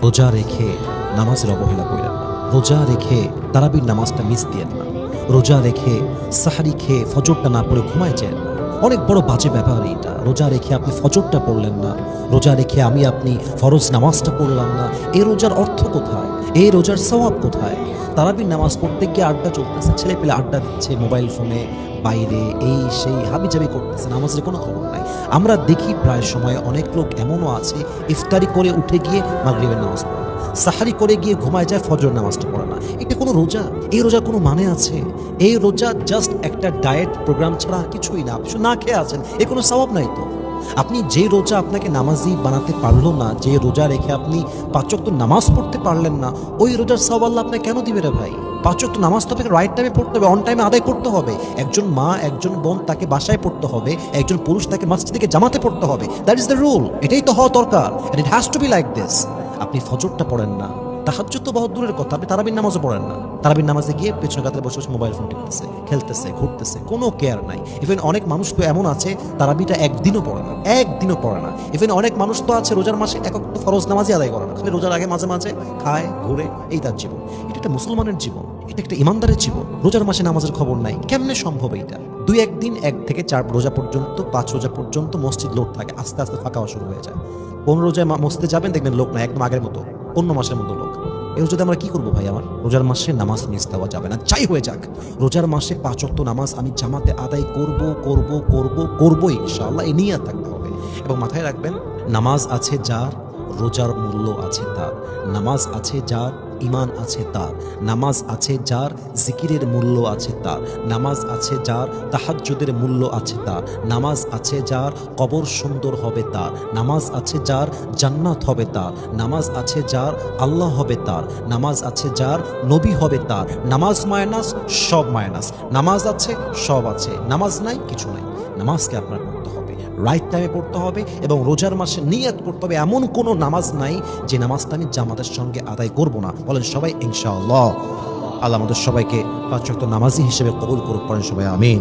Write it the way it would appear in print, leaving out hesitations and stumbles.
রোজা রেখে নামাজের অবহেলা করেন না। রোজা রেখে তারাবির নামাজটা মিস দিয়েন না। রোজা রেখে সাহারি খেয়ে ফজরটা না পড়ে ঘুমায় যান না। অনেক বড় বাজে ব্যাপার এটা। রোজা রেখে আপনি ফজরটা পড়লেন না, রোজা রেখে আপনি ফরজ নামাজটা পড়লাম না। এই রোজার অর্থ কোথায়? এই রোজার সওয়াব কোথায়? তারাবির নামাজ পড়তে গিয়ে আড্ডা চলতেছে, ছেলে পেলে আড্ডা দিচ্ছে মোবাইল ফোনে, বাইরে এই সেই হাবিজাবি করতেছে, নামাজের কোনো খবর নাই। আমরা দেখি প্রায় সময় অনেক লোক এমনও আছে ইফতারি করে উঠে গিয়ে মাগরিবের নামাজ পড়ে না, সাহারি করে গিয়ে ঘুমায় যায়, ফজর নামাজটা পড়ে না। এটা কোনো রোজা? এই রোজার কোনো মানে আছে? এই রোজা জাস্ট একটা ডায়েট প্রোগ্রাম ছাড়া কিছুই না। আপনি না খেয়ে আছেন, এর কোনো সওয়াব নাই তো। আপনি যে রোজা আপনাকে নামাজি বানাতে পারলো না, যে রোজা রেখে আপনি 5 ওয়াক্ত নামাজ পড়তে পারলেন না, ওই রোজার সওয়াব আল্লাহ আপনাকে কেন দিবে রে ভাই? 5 ওয়াক্ত নামাজ তো আপনাকে রাইট টাইমে পড়তে হবে, অন টাইমে আদায় করতে হবে। একজন মা, একজন বোন তাকে বাসায় পড়তে হবে, একজন পুরুষ তাকে মসজিদে জামাতে পড়তে হবে। That is the rule. এটাই তো হওয়া দরকার। And it has to be like this. আপনি ফজরটা পড়েন না, তাহাজ্জুদ তো বহুত দূরের কথা, আপনি তারাবির নামাজও পড়েন না। তারাবির নামাজে গিয়ে পেছনে কাতারে বসে বসে মোবাইল ফোন টিপতেছে, খেলতেছে, ঘুরতেছে, কোনো কেয়ার নাই। ইভেন অনেক মানুষ তো এমন আছে তারাবিটা একদিনও পড়ে না, একদিনও পড়ে না। ইভেন অনেক মানুষ তো আছে রোজার মাসে এক তো ফরজ নামাজই আদায় করে না, খালি রোজার আগে মাঝে মাঝে খায়, ঘুরে, এই তার জীবন। এটা একটা মুসলমানের জীবন, এটা একটা ইমানদারের জীবন। রোজার মাসে নামাজের খবর নাই, কেমনে সম্ভব এইটা? 2-1 দিন 1 থেকে 4 রোজা পর্যন্ত, 5 রোজা পর্যন্ত মসজিদ লোড থাকে, আস্তে আস্তে ফাঁকা হওয়া শুরু হয়ে যায়। 15 রোজায় মসজিদে যাবেন, দেখবেন লোক না, একদম আগের মতো, অন্য মাসের মতো লোক। এই রোজাতে আমরা কি করবো ভাই? আমার রোজার মাসে নামাজ মিস দেওয়া যাবে না, যাই হয়ে যাক। রোজার মাসে 5 ওয়াক্ত নামাজ আমি জামাতে আদায় করবো ইনশাআল্লাহ, এই নিয়ে থাকতে হবে। এবং মাথায় রাখবেন, নামাজ আছে যার, রোজার মূল্য আছে তার। নামাজ আছে যার, ইমান আছে তার। নামাজ আছে যার, জিকিরের মূল্য আছে তার। নামাজ আছে যার, তাহাজ্জুদের মূল্য আছে তার। নামাজ আছে যার, কবর সুন্দর হবে তার। নামাজ আছে যার, জান্নাত হবে তার। নামাজ আছে যার, আল্লাহ হবে তার। নামাজ আছে যার, নবী হবে তার। নামাজ মাইনাস, সব মাইনাস। নামাজ আছে, সব আছে। নামাজ নাই, কিছু নাই। নামাজকে আপনার পড়তে হবে, রাইট টাইমে পড়তে হবে। এবং রোজার মাসে নিয়ত করতে হবে, এমন কোনো নামাজ নাই যে নামাজটা আমি জামাতের সঙ্গে আদায় করব না। বলেন সবাই ইনশাআল্লাহ। আল্লাহ আমাদের সবাইকে 5 ওয়াক্ত নামাজি হিসেবে কবুল করুক, পড়েন সবাই আমিন।